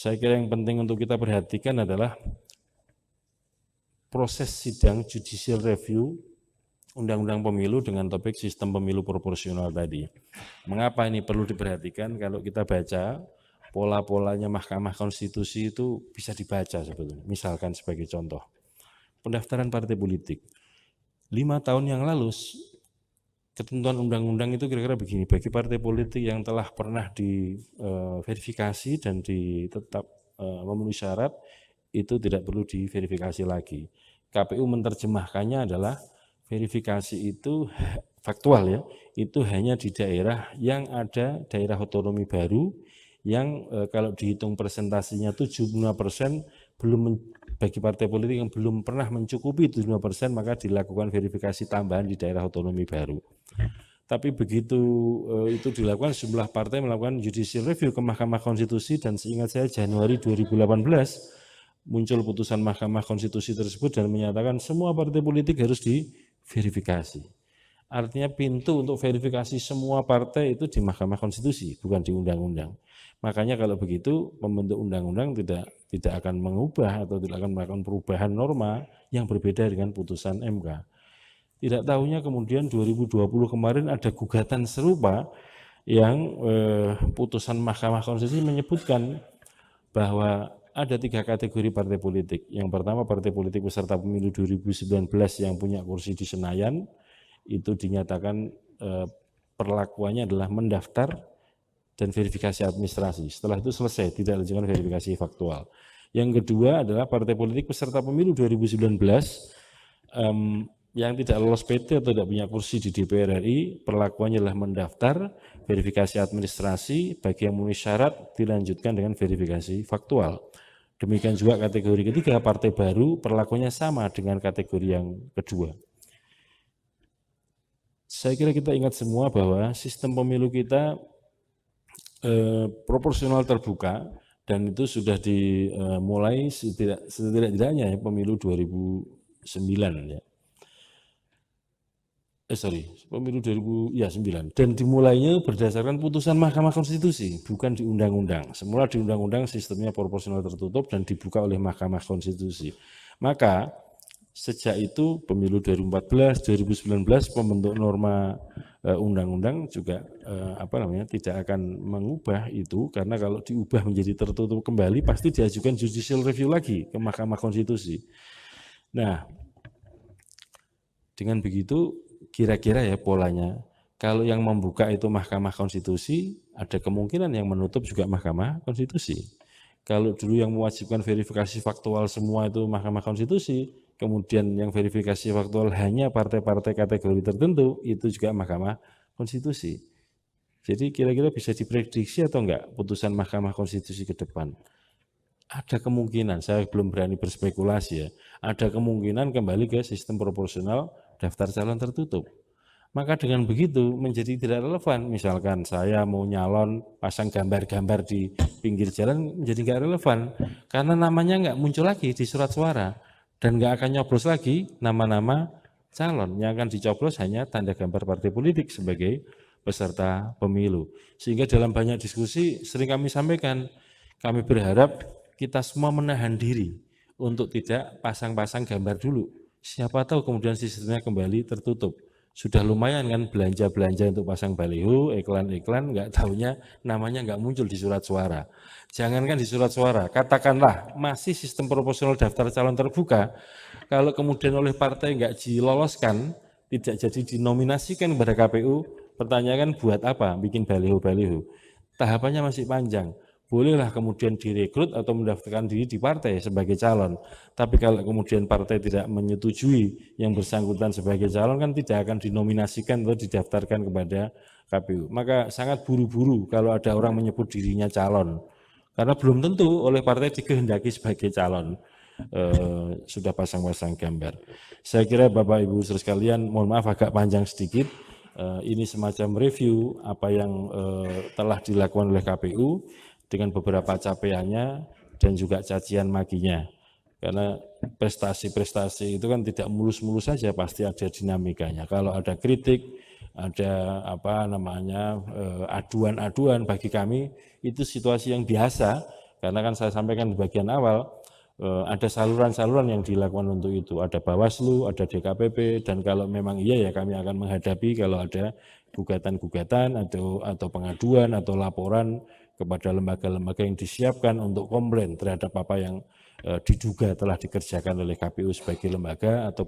Saya kira yang penting untuk kita perhatikan adalah proses sidang judicial review Undang-Undang Pemilu dengan topik sistem pemilu proporsional tadi. Mengapa ini perlu diperhatikan? Kalau kita baca pola-polanya Mahkamah Konstitusi itu bisa dibaca sebetulnya. Misalkan sebagai contoh, pendaftaran partai politik. 5 tahun yang lalu, ketentuan undang-undang itu kira-kira begini, bagi partai politik yang telah pernah diverifikasi dan tetap memenuhi syarat, itu tidak perlu diverifikasi lagi. KPU menerjemahkannya adalah verifikasi itu faktual ya, itu hanya di daerah yang ada daerah otonomi baru yang kalau dihitung presentasinya 75% belum bagi partai politik yang belum pernah mencukupi 75%, maka dilakukan verifikasi tambahan di daerah otonomi baru. Tapi begitu itu dilakukan, sejumlah partai melakukan judicial review ke Mahkamah Konstitusi dan seingat saya Januari 2018 muncul putusan Mahkamah Konstitusi tersebut dan menyatakan semua partai politik harus diverifikasi. Artinya pintu untuk verifikasi semua partai itu di Mahkamah Konstitusi, bukan di undang-undang. Makanya kalau begitu pembentuk undang-undang tidak akan mengubah atau tidak akan melakukan perubahan norma yang berbeda dengan putusan MK. Tidak tahunya kemudian 2020 kemarin ada gugatan serupa yang putusan Mahkamah Konstitusi menyebutkan bahwa ada 3 kategori partai politik. Yang pertama partai politik peserta pemilu 2019 yang punya kursi di Senayan, itu dinyatakan perlakuannya adalah mendaftar dan verifikasi administrasi. Setelah itu selesai, tidak dilakukan verifikasi faktual. Yang kedua adalah partai politik peserta pemilu 2019 yang tidak lolos PT atau tidak punya kursi di DPR RI, perlakuannya adalah mendaftar, verifikasi administrasi, bagi yang memenuhi syarat dilanjutkan dengan verifikasi faktual. Demikian juga kategori ketiga, partai baru, perlakuannya sama dengan kategori yang kedua. Saya kira kita ingat semua bahwa sistem pemilu kita proporsional terbuka dan itu sudah dimulai setidak-tidaknya ya, pemilu 2009 ya. Pemilu 2009 dan dimulainya berdasarkan putusan Mahkamah Konstitusi, bukan di undang-undang. Semula di undang-undang sistemnya proporsional tertutup dan dibuka oleh Mahkamah Konstitusi. Maka sejak itu pemilu 2014, 2019 pembentuk norma undang-undang juga tidak akan mengubah itu, karena kalau diubah menjadi tertutup kembali pasti diajukan judicial review lagi ke Mahkamah Konstitusi. Nah, dengan begitu kira-kira ya polanya, kalau yang membuka itu Mahkamah Konstitusi, ada kemungkinan yang menutup juga Mahkamah Konstitusi. Kalau dulu yang mewajibkan verifikasi faktual semua itu Mahkamah Konstitusi, kemudian yang verifikasi faktual hanya partai-partai kategori tertentu, itu juga Mahkamah Konstitusi. Jadi kira-kira bisa diprediksi atau enggak putusan Mahkamah Konstitusi ke depan? Ada kemungkinan, saya belum berani berspekulasi ya, ada kemungkinan kembali ke sistem proporsional daftar calon tertutup. Maka dengan begitu menjadi tidak relevan. Misalkan saya mau nyalon pasang gambar-gambar di pinggir jalan, menjadi nggak relevan karena namanya nggak muncul lagi di surat suara dan nggak akan nyoblos lagi nama-nama calon. Yang akan dicoblos hanya tanda gambar partai politik sebagai peserta pemilu. Sehingga dalam banyak diskusi sering kami sampaikan, kami berharap kita semua menahan diri untuk tidak pasang-pasang gambar dulu. Siapa tahu kemudian sistemnya kembali tertutup. Sudah lumayan kan belanja-belanja untuk pasang baliho, iklan-iklan, nggak tahunya namanya nggak muncul di surat suara. Jangankan di surat suara, katakanlah masih sistem proporsional daftar calon terbuka, kalau kemudian oleh partai nggak diloloskan, tidak jadi dinominasikan kepada KPU, pertanyaan buat apa bikin baliho-baliho. Tahapannya masih panjang. Bolehlah kemudian direkrut atau mendaftarkan diri di partai sebagai calon. Tapi kalau kemudian partai tidak menyetujui yang bersangkutan sebagai calon, kan tidak akan dinominasikan atau didaftarkan kepada KPU. Maka sangat buru-buru kalau ada orang menyebut dirinya calon. Karena belum tentu oleh partai dikehendaki sebagai calon. Sudah pasang-pasang gambar. Saya kira Bapak Ibu saudara sekalian, mohon maaf agak panjang sedikit. Ini semacam review apa yang telah dilakukan oleh KPU dengan beberapa capaiannya dan juga cacian makinya. Karena prestasi-prestasi itu kan tidak mulus-mulus saja, pasti ada dinamikanya. Kalau ada kritik, ada aduan-aduan, bagi kami itu situasi yang biasa Karena kan saya sampaikan di bagian awal, ada saluran-saluran yang dilakukan untuk itu. Ada Bawaslu, ada DKPP, dan kalau memang iya ya kami akan menghadapi kalau ada gugatan-gugatan atau pengaduan atau laporan kepada lembaga-lembaga yang disiapkan untuk komplain terhadap apa yang diduga telah dikerjakan oleh KPU sebagai lembaga atau